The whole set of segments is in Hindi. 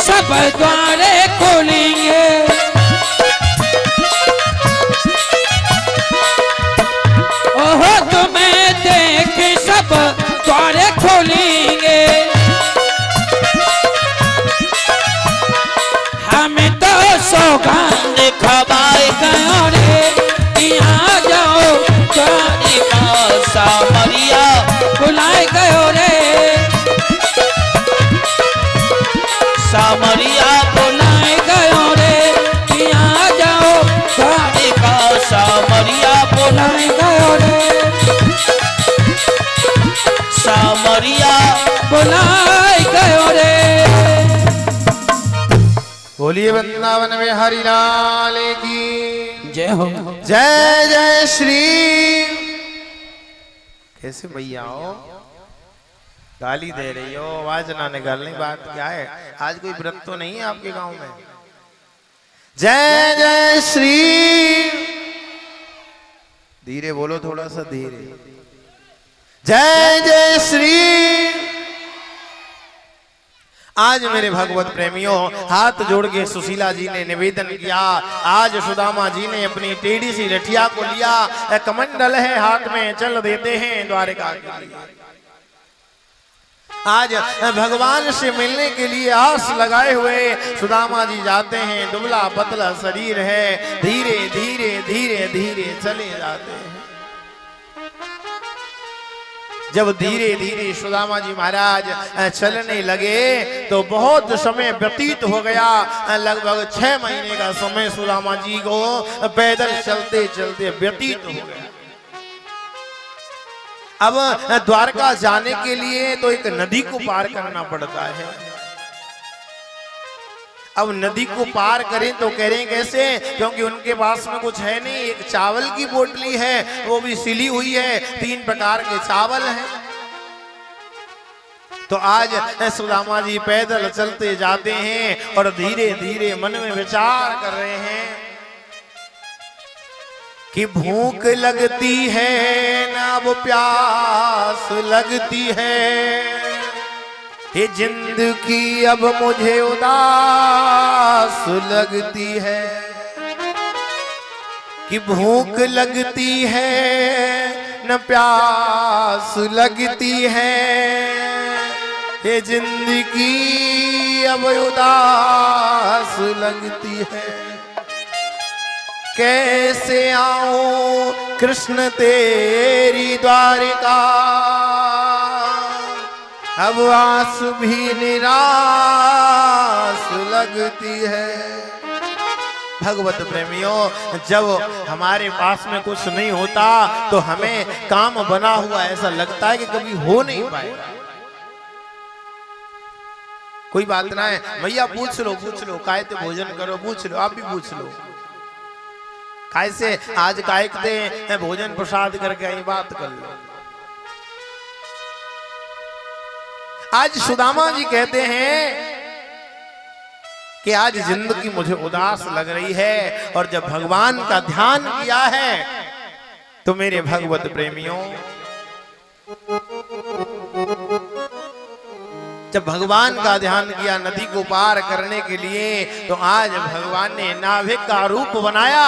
सब द्वारे खोलेंगे। ओहो तुम्हें देख सब द्वारे खोलेंगे। हमें तो सौगंध खवाए गयो रे, यहाँ जाओ द्वारिका सामरिया बुलाए गयो रे। सामरिया बुलाए गयो रे, यहाँ जाओ द्वारिका सामरिया बुलाए गयो रे। सामरिया बुलाए गयो रे। बोलिए वृंदावन में हरि लाल की जय हो। जय जय श्री। कैसे भैया हो, गाली दे रही हो, आवाज ना निकालने, बात क्या है? आज कोई व्रत तो नहीं है आपके गांव में? जय जय श्री। धीरे बोलो, थोड़ा सा धीरे। जय जय श्री। आज मेरे भगवत प्रेमियों, हाथ जोड़ के सुशीला जी ने निवेदन किया। आज सुदामा जी ने अपनी टेढ़ी सी लठिया को लिया, कमंडल है हाथ में, चल देते हैं द्वारिका के लिए। आज भगवान से मिलने के लिए आस लगाए हुए सुदामा जी जाते हैं। दुबला पतला शरीर है, धीरे धीरे धीरे धीरे चले जाते हैं। जब धीरे धीरे सुदामा जी महाराज चलने लगे तो बहुत समय व्यतीत हो गया। लगभग 6 महीने का समय सुदामा जी को पैदल चलते चलते व्यतीत हो गया। अब द्वारका जाने के लिए तो एक नदी को पार करना पड़ता है। अब नदी को पार करें तो कह रहे हैं कैसे, क्योंकि उनके पास में कुछ है नहीं। एक चावल की पोटली है, वो भी सिली हुई है, 3 प्रकार के चावल हैं। तो आज सुदामा जी पैदल चलते जाते हैं और धीरे धीरे मन में विचार कर रहे हैं कि भूख लगती है ना वो प्यास लगती है, ये जिंदगी अब मुझे उदास लगती है। कि भूख लगती है न प्यास लगती है, ये जिंदगी अब उदास लगती है। कैसे आऊं कृष्ण तेरी द्वारिका, अब आस भी निराश लगती है। भगवत प्रेमियों, जब हमारे पास में कुछ नहीं होता तो हमें काम बना हुआ ऐसा लगता है कि कभी हो नहीं पाएगा। कोई बात ना है भैया, पूछ लो काय ते भोजन करो, पूछ लो, आप भी पूछ लो। काय से आज काय ते भोजन प्रसाद करके आई, बात कर लो। आज सुदामा जी कहते हैं कि आज जिंदगी मुझे उदास लग रही है, और जब भगवान का ध्यान किया है तो मेरे भगवत प्रेमियों, जब भगवान का ध्यान किया नदी को पार करने के लिए, तो आज भगवान ने नाविक का रूप बनाया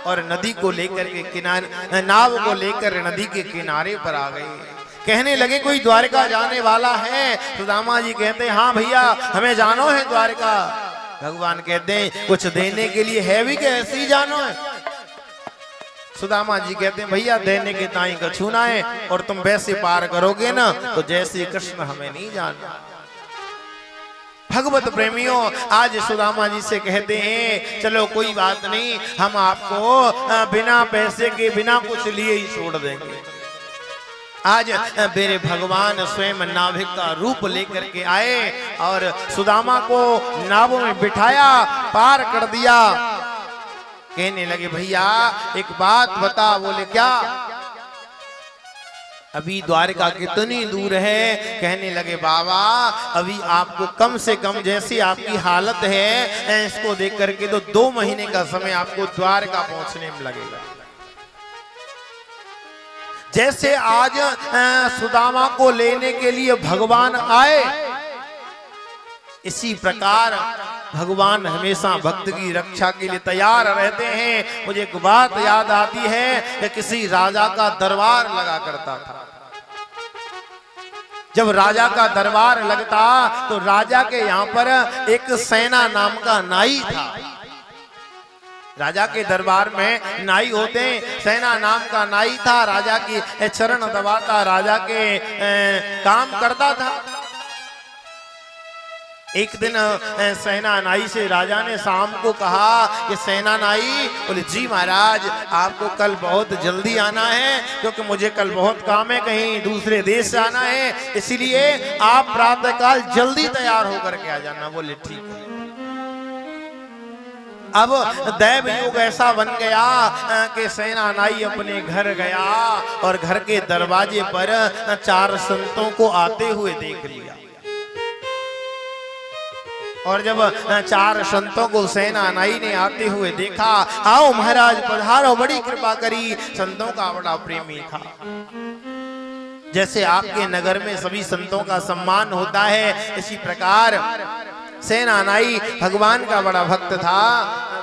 और नदी को लेकर के किनारे, नाव को लेकर नदी के किनारे पर आ गए। कहने लगे कोई द्वारका जाने वाला है? सुदामा जी कहते हैं हाँ भैया, हमें जानो है द्वारका। भगवान कहते हैं कुछ देने के लिए है भी, क्या ऐसे ही जानो है? सुदामा जी कहते हैं भैया देने के ताई कछु ना है, और तुम वैसे पार करोगे ना तो जैसे कृष्ण हमें नहीं जानना। भगवत प्रेमियों, आज सुदामा जी से कहते हैं चलो कोई बात नहीं, हम आपको बिना पैसे के, बिना कुछ लिए ही छोड़ देंगे। आज मेरे भगवान स्वयं नाविक का रूप लेकर के आए और सुदामा को नाव में बिठाया, पार कर दिया। कहने लगे भैया एक बात बता। बोले क्या? अभी द्वारका कितनी दूर है? कहने लगे बाबा अभी आपको कम से कम, जैसी आपकी हालत है इसको देख करके तो 2 महीने का समय आपको द्वारका पहुंचने में लगेगा। जैसे आज सुदामा को लेने के लिए भगवान आए, इसी प्रकार भगवान हमेशा भक्त की रक्षा के लिए तैयार रहते हैं। मुझे एक बात याद आती है कि किसी राजा का दरबार लगा करता था। जब राजा का दरबार लगता तो राजा के यहाँ पर एक सेना नाम का नाई था। राजा के दरबार में नाई होते, सेना नाम का नाई था। राजा की चरण दबाता, राजा के काम करता था। एक दिन सेना नाई से राजा ने शाम को कहा कि सेना नाई, बोले जी महाराज आपको कल बहुत जल्दी आना है, क्योंकि मुझे कल बहुत काम है, कहीं दूसरे देश से आना है, इसीलिए आप प्रातःकाल जल्दी तैयार होकर के आ जाना। बोले ठीक है। अब दैव युग ऐसा बन गया कि सेना नाई अपने घर गया और घर के दरवाजे पर 4 संतों को आते हुए देख लिया। और जब 4 संतों को सेना नाई ने आते हुए देखा, आओ महाराज पधारो, बड़ी कृपा करी। संतों का बड़ा प्रेमी था। जैसे आपके नगर में सभी संतों का सम्मान होता है, इसी प्रकार सेना नाई भगवान का बड़ा भक्त था,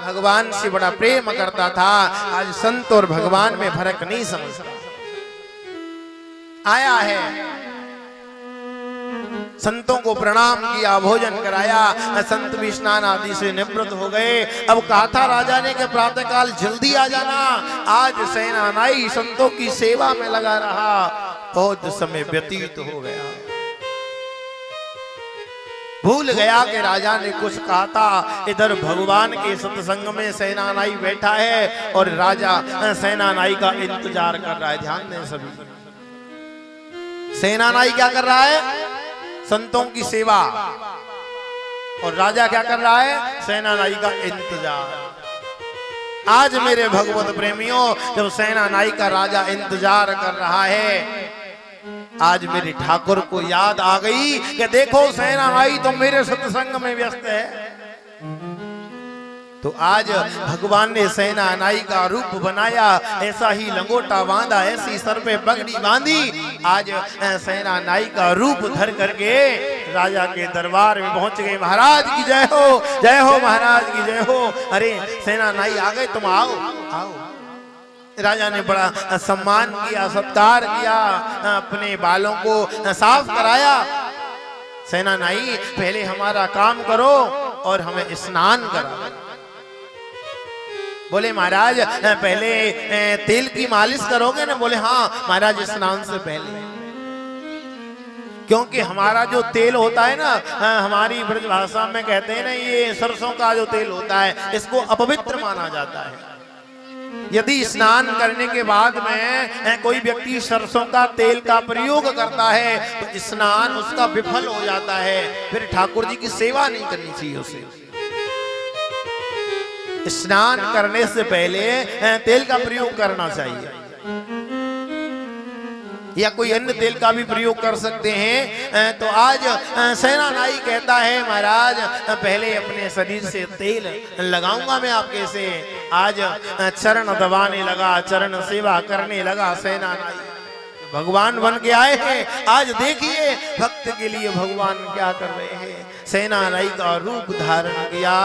भगवान से बड़ा प्रेम करता था। आज संत और भगवान में फर्क नहीं समझता। आया है, संतों को प्रणाम किया, भोजन कराया, संत भी स्नान आदि से निवृत्त हो गए। अब कहा था राजा ने कि प्रातःकाल जल्दी आ जाना। आज सेना नाई संतों की सेवा में लगा रहा, बहुत समय व्यतीत हो गया। भूल गया कि राजा ने कुछ कहा था। इधर भगवान के सत्संग में सेना नाई बैठा है और राजा सेना नाई का इंतजार कर रहा है। ध्यान दें सभी, सेना नाई क्या कर रहा है? संतों की सेवा। और राजा क्या कर रहा है? सेना नाई का इंतजार। आज मेरे भगवत प्रेमियों, जब सेना नाई का राजा इंतजार कर रहा है, आज मेरे ठाकुर को याद आ गई कि देखो सेना नाई तो मेरे सत्संग में व्यस्त है। तो आज भगवान ने सेना नाई का रूप बनाया, ऐसा ही लंगोटा बांधा, ऐसी सर पे पगड़ी बांधी। आज सेना नाई का रूप धर करके राजा के दरबार में पहुंच गए। महाराज की जय हो, जय हो, महाराज की जय हो। अरे सेना नाई आ गए, तुम आओ आओ। राजा ने बड़ा सम्मान किया, सत्कार किया, अपने बालों को साफ कराया। सेना नाई पहले हमारा काम करो और हमें स्नान करा। बोले महाराज पहले तेल की मालिश करोगे ना? बोले हाँ महाराज, स्नान से पहले। क्योंकि हमारा जो तेल होता है ना, हमारी ब्रज भाषा में कहते हैं ना, ये सरसों का जो तेल होता है, इसको अपवित्र माना जाता है। यदि स्नान करने के बाद में कोई व्यक्ति सरसों का तेल का प्रयोग करता है तो स्नान उसका विफल हो जाता है, फिर ठाकुर जी की सेवा नहीं करनी चाहिए उसे। स्नान करने से पहले तेल का प्रयोग करना चाहिए, या कोई अन्य तेल का भी प्रयोग कर सकते हैं। तो आज सेना नाई कहता है महाराज पहले अपने शरीर से तेल लगाऊंगा मैं आपके से। आज चरण दबाने लगा, चरण सेवा करने लगा सेना नाई। भगवान बन के आए हैं। आज देखिए भक्त के लिए भगवान क्या कर रहे हैं। सेना नाई का रूप धारण किया।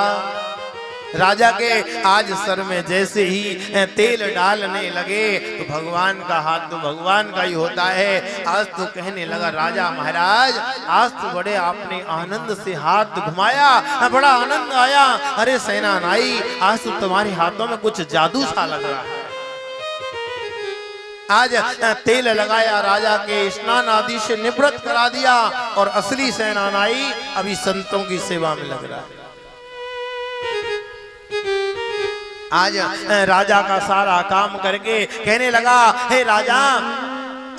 राजा के आज सर में जैसे ही तेल डालने लगे तो भगवान का हाथ तो भगवान का ही होता है। आज तो कहने लगा राजा महाराज, आज तो बड़े आपने आनंद से हाथ घुमाया, बड़ा आनंद आया। अरे सेना नाई, आज तो तुम्हारे हाथों में कुछ जादू सा लग रहा है। आज तेल लगाया, राजा के स्नान आदि से निवृत्त करा दिया और असली सेना नाई अभी संतों की सेवा में लग रहा है। आज राजा का सारा काम करके कहने लगा, हे राजा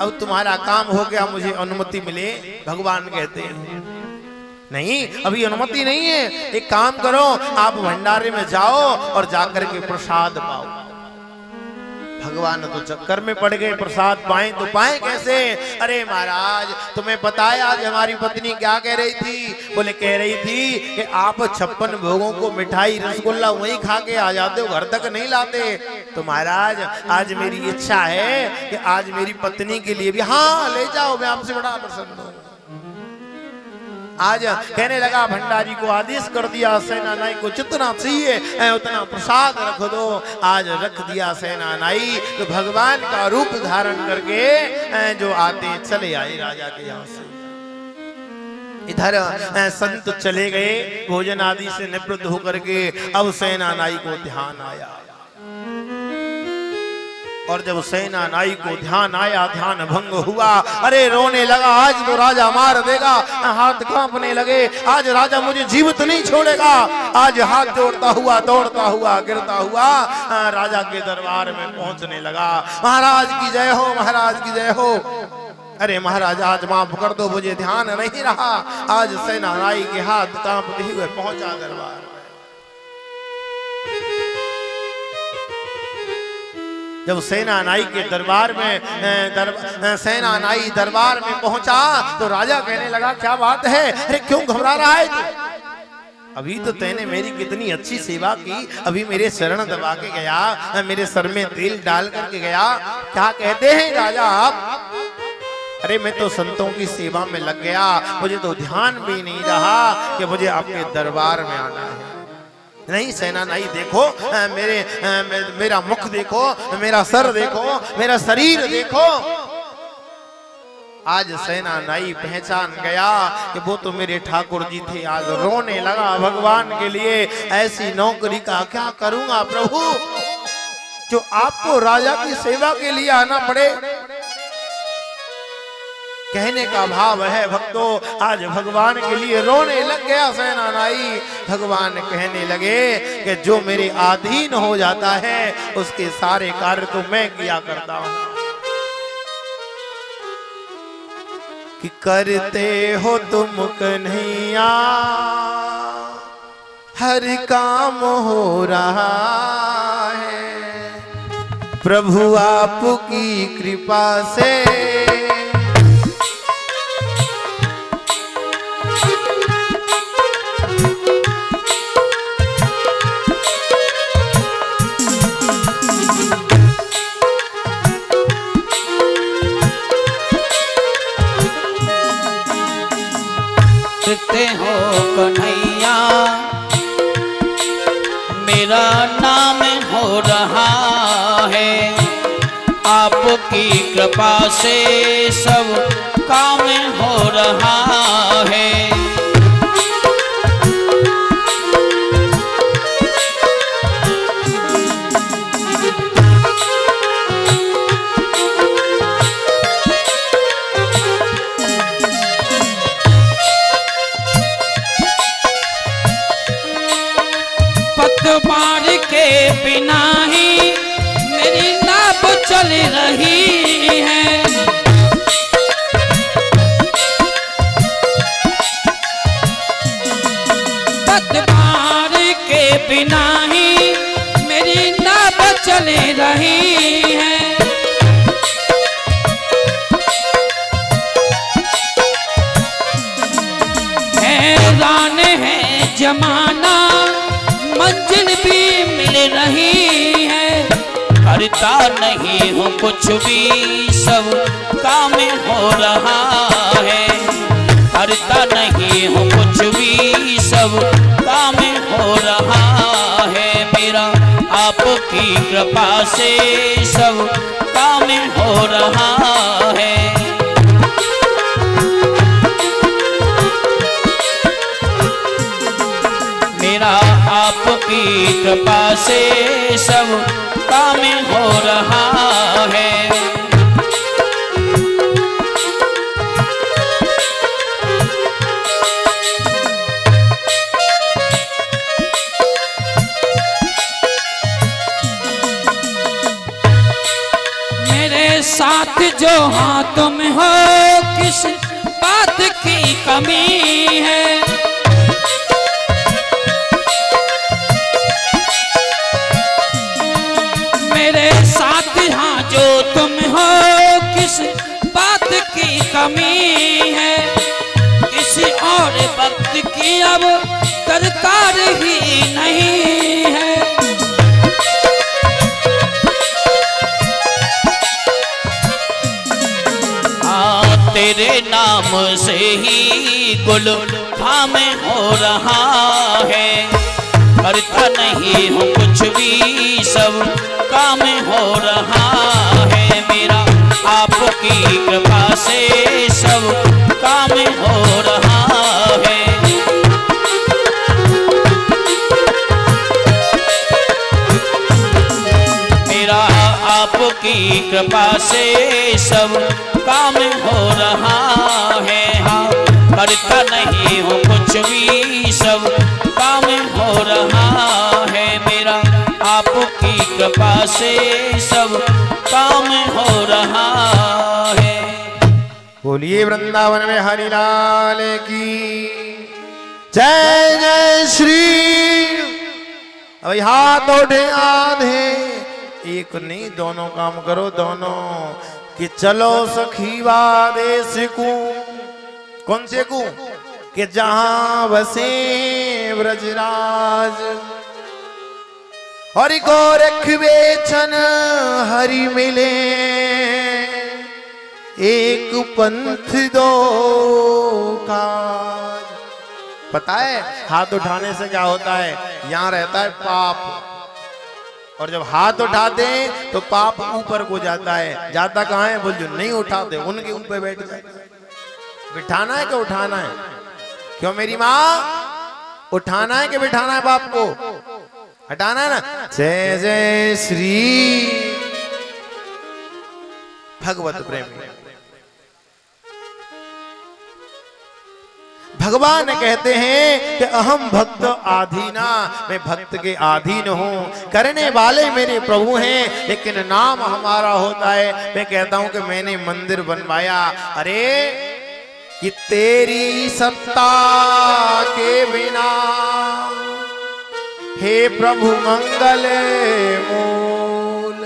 अब तुम्हारा काम हो गया, मुझे अनुमति मिले। भगवान कहते हैं नहीं, अभी अनुमति नहीं है। एक काम करो, आप भंडारे में जाओ और जाकर के प्रसाद पाओ। भगवान तो चक्कर में पड़ गए, प्रसाद पाए तो पाए कैसे? अरे महाराज तुम्हें पता है आज हमारी पत्नी क्या कह रही थी? बोले कह रही थी कि आप 56 भोगों को मिठाई रसगुल्ला वहीं खा के आ जाते हो, घर तक नहीं लाते। तो महाराज आज मेरी इच्छा है कि आज मेरी पत्नी के लिए भी, हाँ ले जाओ, मैं आपसे बड़ा प्रसन्न हूँ। आज कहने लगा भंडारी को आदेश कर दिया सेनानाई को जितना चाहिए उतना प्रसाद रख दो। आज रख दिया सेनानाई तो भगवान का रूप धारण करके जो आते चले आए राजा के यहाँ से। इधर संत चले गए भोजन आदि से निवृत्त होकर के। अब सेनानाई को ध्यान आया और जब सेनानाई को ध्यान आया ध्यान भंग हुआ। अरे रोने लगा, आज तो राजा मार देगा। हाथ कांपने लगे, आज राजा मुझे जीवित नहीं छोड़ेगा। आज हाथ जोड़ता हुआ दौड़ता हुआ गिरता हुआ राजा के दरबार में पहुंचने लगा। महाराज की जय हो, महाराज की जय हो। अरे महाराज आज माफ कर दो, मुझे ध्यान नहीं रहा। आज सेनानाई के हाथ कांपते हुए पहुंचा दरबार। जब सेनानाई के दरबार में सेनानाई दरबार में पहुंचा तो राजा कहने लगा क्या बात है, अरे क्यों घबरा रहा है तू? अभी तो तैने मेरी कितनी अच्छी सेवा की, अभी मेरे शरण दबा के गया, मेरे सर में तेल डाल करके गया। क्या कहते हैं राजा आप? अरे मैं तो संतों की सेवा में लग गया, मुझे तो ध्यान भी नहीं रहा कि मुझे आपके दरबार में आना है। नहीं सेनानाई देखो, मेरा मुख देखो, मेरा सर देखो, मेरा शरीर देखो। आज सेनानाई पहचान गया कि वो तो मेरे ठाकुर जी थे। आज रोने लगा भगवान के लिए, ऐसी नौकरी का क्या करूंगा प्रभु जो आपको राजा की सेवा के लिए आना पड़े। कहने का भाव है भक्तों, आज भगवान के लिए रोने लग गया सेनानाई। भगवान कहने लगे कि जो मेरे अधीन हो जाता है उसके सारे कार्य तो मैं किया करता हूं। कि करते हो तुम कन्हैया हर काम हो रहा है, प्रभु आपकी कृपा से करते हो कन्हैया मेरा नाम हो रहा है, आपकी कृपा से सब काम हो रहा है। पतवार के बिना ही मेरी नाव चल रही है, पतवार के बिना ही मेरी नाव चल रही है। हैरान है जमाना मंजिल भी मिल रही है, करता नहीं हूँ कुछ भी सब काम हो रहा है, करता नहीं हूँ कुछ भी सब काम हो रहा है। मेरा आपकी कृपा से सब काम हो रहा है। मेरा आपकी कृपा से सब काम हो रहा है। मेरे साथ जो हाथ में हो किस बात की कमी है, मेरे साथ हाँ जो तुम हो किस बात की कमी है, किसी और वक्त की अब दरकार ही नहीं है। तेरे नाम से ही गुल काम हो रहा है, करता नहीं हूँ कुछ भी, सब काम हो रहा है मेरा, आपकी कृपा से सब काम हो रहा है। मेरा आपकी कृपा से सब काम हो रहा है, हाँ करता नहीं हूँ कुछ भी, सब काम हो रहा है मेरा, आपकी कृपा से सब काम हो रहा है। बोलिए वृंदावन में हरि लाल की जय जय श्री। अभी हाथ उठे आधे, एक नहीं दोनों काम करो दोनों, कि चलो सखीवा देश को, कौन से को, कि जहां बसे ब्रजराज, हरि को रखबे छन हरि मिले, एक पंथ दो काज। पता है हाथ उठाने से क्या होता है, यहां रहता है पाप, और जब हाथ उठाते हैं तो पाप ऊपर को जाता है। जाता कहाँ है, बोल जो नहीं उठाते उनके ऊपर बैठ जाए। बिठाना है कि उठाना है? क्यों मेरी माँ, उठाना है कि बिठाना है पाप को? हटाना है ना। जय जय श्री भगवत प्रेम। भगवान कहते हैं कि अहम भक्त आधीना, मैं भक्त के अधीन हूँ, करने वाले मेरे प्रभु हैं, लेकिन नाम हमारा होता है। मैं कहता हूँ कि मैंने मंदिर बनवाया, अरे कि तेरी सत्ता के बिना हे प्रभु मंगल मूल,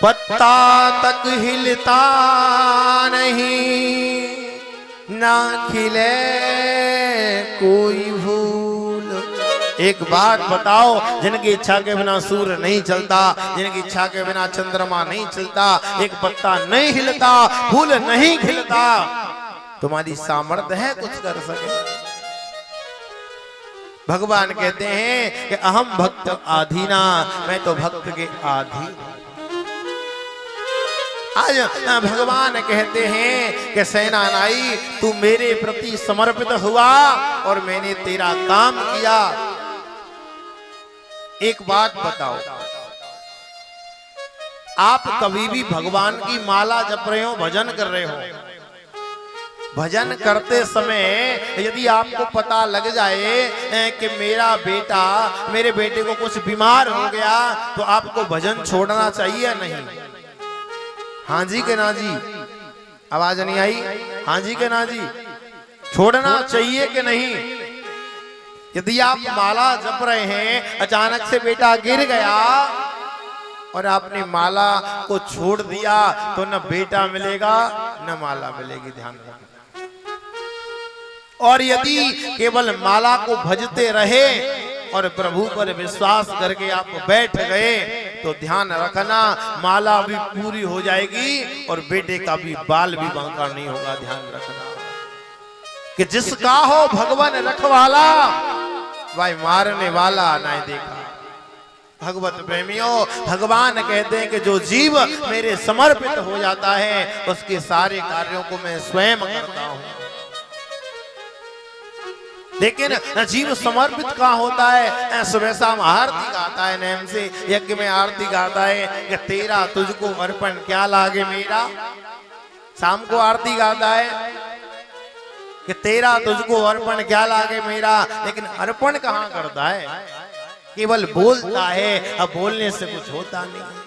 पत्ता तक हिलता नहीं, ना खिले कोई भूल। एक बात बताओ, जिनकी इच्छा के बिना सूर्य नहीं चलता, जिनकी इच्छा के बिना चंद्रमा नहीं चलता, एक पत्ता नहीं हिलता, फूल नहीं खिलता, तुम्हारी सामर्थ्य है कुछ कर सके? भगवान कहते हैं कि अहम भक्त आधीना, मैं तो भक्त के आधीन। आज भगवान कहते हैं कि सेनानाई तू मेरे प्रति समर्पित हुआ और मैंने तेरा काम किया। एक बात बताओ, आप कभी भी भगवान की माला जप रहे हो, भजन कर रहे हो, भजन करते समय यदि आपको पता लग जाए कि मेरे बेटे को कुछ बीमार हो गया, तो आपको भजन छोड़ना चाहिए या नहीं? हाँ जी के ना जी? आवाज नहीं आई? हाँ जी के ना जी? छोड़ना चाहिए कि नहीं? यदि आप माला जप रहे हैं, अचानक से बेटा गिर गया और आपने माला को छोड़ दिया, तो न बेटा मिलेगा न माला मिलेगी, ध्यान रखना। और यदि केवल माला को भजते रहे और प्रभु पर विश्वास करके आप बैठ गए, तो ध्यान रखना माला भी पूरी हो जाएगी और बेटे का भी बाल भी बांका नहीं होगा। ध्यान रखना कि जिसका हो भगवान रखवाला, भाई मारने वाला नहीं देखा। भगवत प्रेमियों, भगवान कहते हैं कि जो जीव मेरे समर्पित हो जाता है, उसके सारे कार्यों को मैं स्वयं करता हूं। लेकिन जीव समर्पित कहाँ होता है? सुबह शाम आरती गाता है, नेम से यज्ञ में आरती गाता है कि तेरा तुझको अर्पण क्या लागे मेरा। शाम को आरती गाता है कि तेरा तुझको अर्पण क्या लागे मेरा, लेकिन अर्पण कहाँ करता है? केवल बोलता है, अब बोलने से कुछ होता नहीं।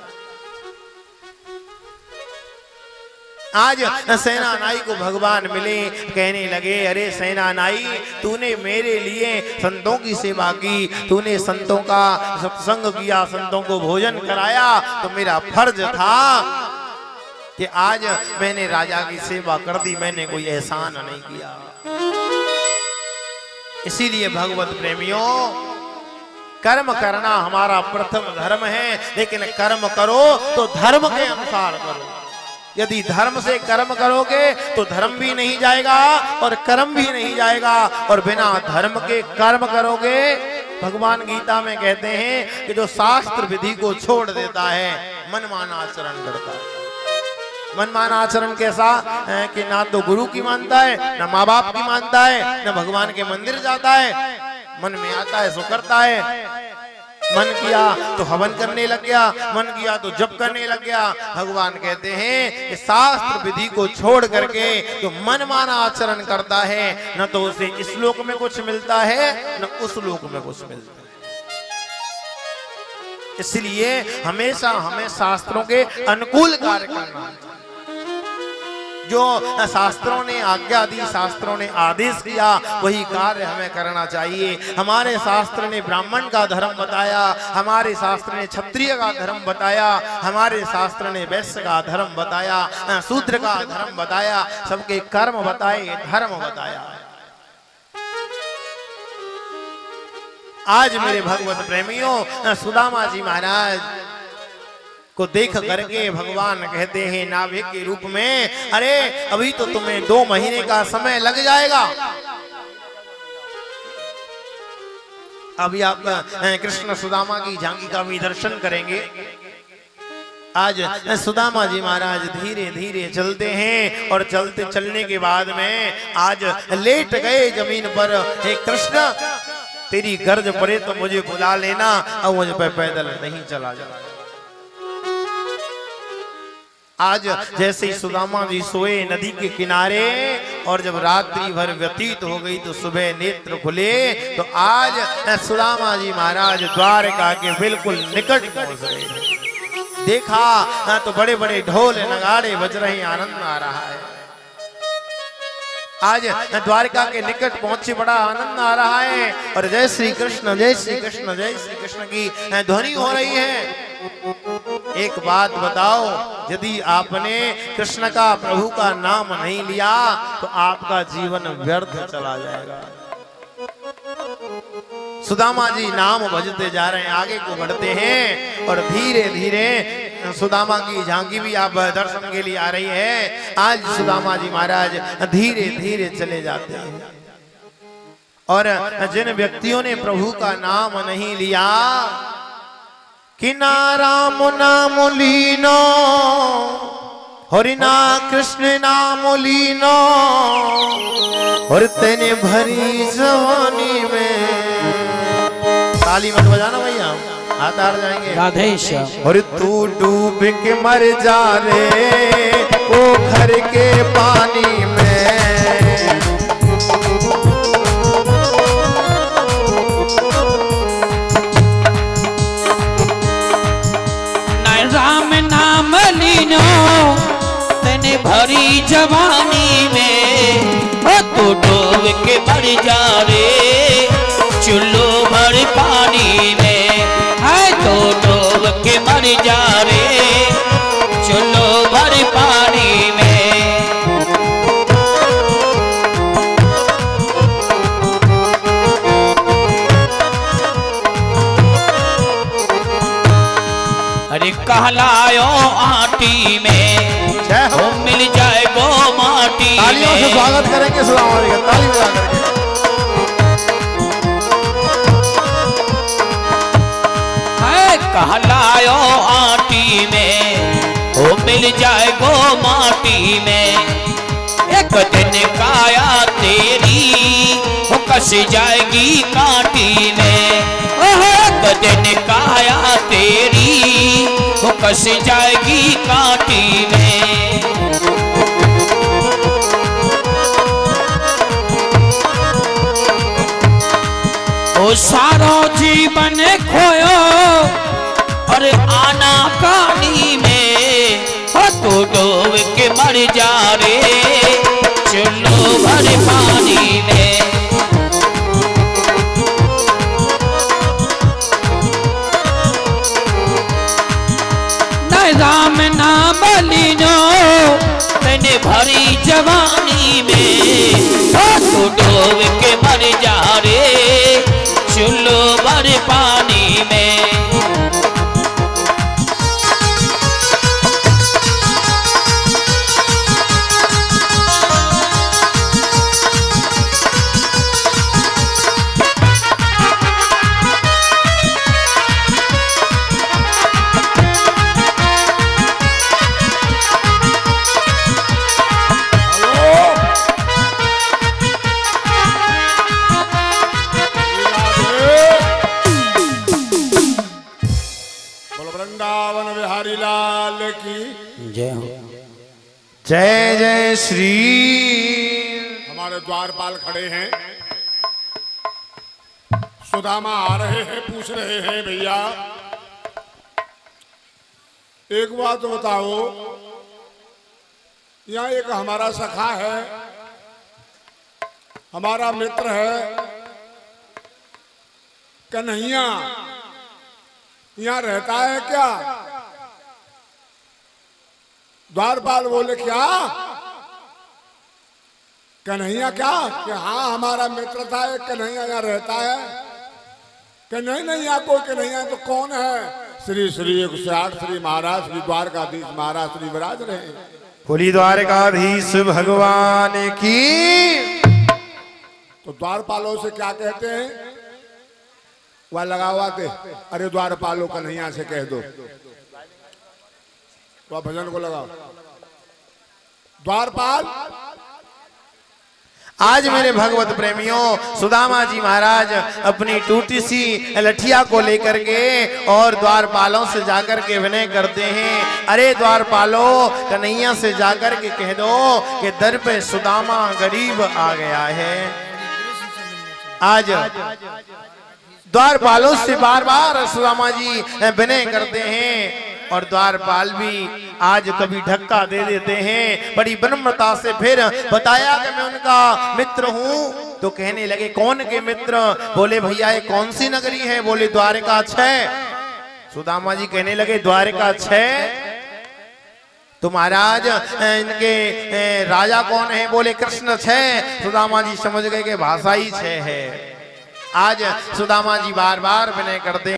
आज सेनानाई को भगवान मिले, कहने लगे अरे सेनानाई, तूने मेरे लिए संतों की सेवा की, तूने संतों का सत्संग किया, संतों को भोजन कराया, तो मेरा फर्ज था कि आज मैंने राजा की सेवा कर दी, मैंने कोई एहसान नहीं किया। इसीलिए भगवत प्रेमियों, कर्म करना हमारा प्रथम धर्म है, लेकिन कर्म करो तो धर्म के अनुसार करो। यदि धर्म से कर्म करोगे तो धर्म भी नहीं जाएगा और कर्म भी नहीं जाएगा, और बिना धर्म के कर्म करोगे, भगवान गीता में कहते हैं कि जो शास्त्र विधि को छोड़ देता है मनमाना आचरण करता है। मनमाना आचरण कैसा है कि ना तो गुरु की मानता है, ना माँ बाप की मानता है, ना भगवान के मंदिर जाता है, मन में आता है सो करता है। मन किया तो हवन करने लग गया, मन किया तो जप करने लग गया। भगवान कहते हैं कि शास्त्र विधि को छोड़ करके जो मनमाना आचरण करता है, न तो उसे इस लोक में कुछ मिलता है न उस लोक में कुछ मिलता है। इसलिए हमेशा हमें शास्त्रों के अनुकूल कार्य करना, जो शास्त्रों ने आज्ञा दी, शास्त्रों ने आदेश किया, वही कार्य हमें करना चाहिए। हमारे शास्त्र ने ब्राह्मण का धर्म बताया, हमारे शास्त्र ने क्षत्रिय का धर्म बताया, हमारे शास्त्र ने वैश्य का धर्म बताया, शूद्र का धर्म बताया, सबके कर्म बताए, धर्म बताया। आज मेरे भगवत प्रेमियों, सुदामा जी महाराज को देख करके भगवान कहते हैं नाभिक के रूप में, अरे अभी तो तुम्हें 2 महीने का समय लग जाएगा। अभी आप कृष्ण सुदामा की झांकी का भी दर्शन करेंगे। आज सुदामा जी महाराज धीरे धीरे चलते हैं और चलने के बाद में आज लेट गए जमीन पर। हे कृष्ण, तेरी गर्ज पड़े तो मुझे बुला लेना, और मुझे पैदल नहीं चला जाना। आज जैसे ही सुदामा जी सोए नदी के किनारे, और जब रात्रि भर व्यतीत हो गई तो सुबह नेत्र खुले, तो आज सुदामा जी महाराज द्वारका के बिल्कुल निकट पहुंच गए। देखा तो बड़े बड़े ढोल नगाड़े बज रहे, आनंद आ रहा है। आज द्वारका के निकट पहुंचे, बड़ा आनंद आ रहा है, और जय श्री कृष्ण, जय श्री कृष्ण, जय श्री कृष्ण की ध्वनि हो रही है। एक बात बताओ, यदि आपने कृष्ण का, प्रभु का नाम नहीं लिया तो आपका जीवन व्यर्थ चला जाएगा। सुदामा जी नाम भजते जा रहे हैं, आगे को बढ़ते हैं, और धीरे धीरे सुदामा की झांकी भी आप दर्शन के लिए आ रही है। आज सुदामा जी महाराज धीरे धीरे चले जाते हैं, और जिन व्यक्तियों ने प्रभु का नाम नहीं लिया, कि ना राम नाम लीनो, हरिना कृष्ण नाम लीनो, और तेने भरी जवानी में। ताली मत बजाना भैया, हाथ हार जाएंगे। राधेश्याम। और तू डूब के मर जा रे पोखर के पानी में। राम नाम लीनो तेने भरी जवानी में, तू डूब के मर जा रे चुल्लू भर पानी में। है तो डूब के मर जा रे चुल्लू भर पानी में। अरे कहलायो आटी में वो मिल जाए गो माटी। तालियों से स्वागत करेंगे सुदामा जी का, ताली बजा करके। है कहलायो आटी में वो मिल जाए गो माटी में। एक दिन काया तेरी वो कस जाएगी काटी में। एक दिन काया तेरी वो कस जाएगी काटी में। ओ सारो जीवन खोयो और आना कानी में। हो तो डूब के मर जा रे चुल्लू भर पानी में। राम नाम लीनो तेने भरी जवानी में। तो डूब के मर जा रे चुल्लू भर पानी में। जय हो। जय जय श्री। हमारे द्वारपाल खड़े हैं, सुदामा आ रहे हैं, पूछ रहे हैं भैया एक बात बताओ, यहाँ एक हमारा सखा है, हमारा मित्र है कन्हैया, यहाँ रहता है क्या? द्वारपाल बोले क्या कन्हैया क्या? कि हाँ हमारा मित्र था एक कन्हैया यहाँ रहता है। कि नहीं नहीं यहाँ कोई कन्हैया तो कौन है? श्री श्री 108 श्री महाराज श्री द्वारकाधीश महाराज श्री विराज रहे। बोली द्वारकाधीश भगवान की। तो द्वारपालों से क्या कहते हैं? वह लगा हुआ के अरे द्वारपालों कन्हैया से कह दो, वह भजन को लगाओ। द्वारपाल आज मेरे भगवत प्रेमियों सुदामा जी महाराज अपनी टूटी सी लठिया को लेकर के और द्वारपालों से जाकर के विनय करते हैं, अरे द्वारपालों कन्हैया से जाकर के कह दो कि दर पे सुदामा गरीब आ गया है। आज द्वारपालों से बार बार सुदामा जी विनय करते हैं और द्वारपाल भी आज कभी धक्का दे देते हैं। बड़ी विनम्रता से फिर बताया कि मैं उनका मित्र हूं। तो कहने लगे कौन के मित्र? बोले भैया ये कौन सी नगरी है? बोले द्वारका 6। सुदामा जी कहने लगे द्वारका 6? तो महाराज इनके राजा कौन है? बोले कृष्ण 6। सुदामा जी समझ गए कि भाषा ही 6 है। आज सुदामा जी बार बार विनय करते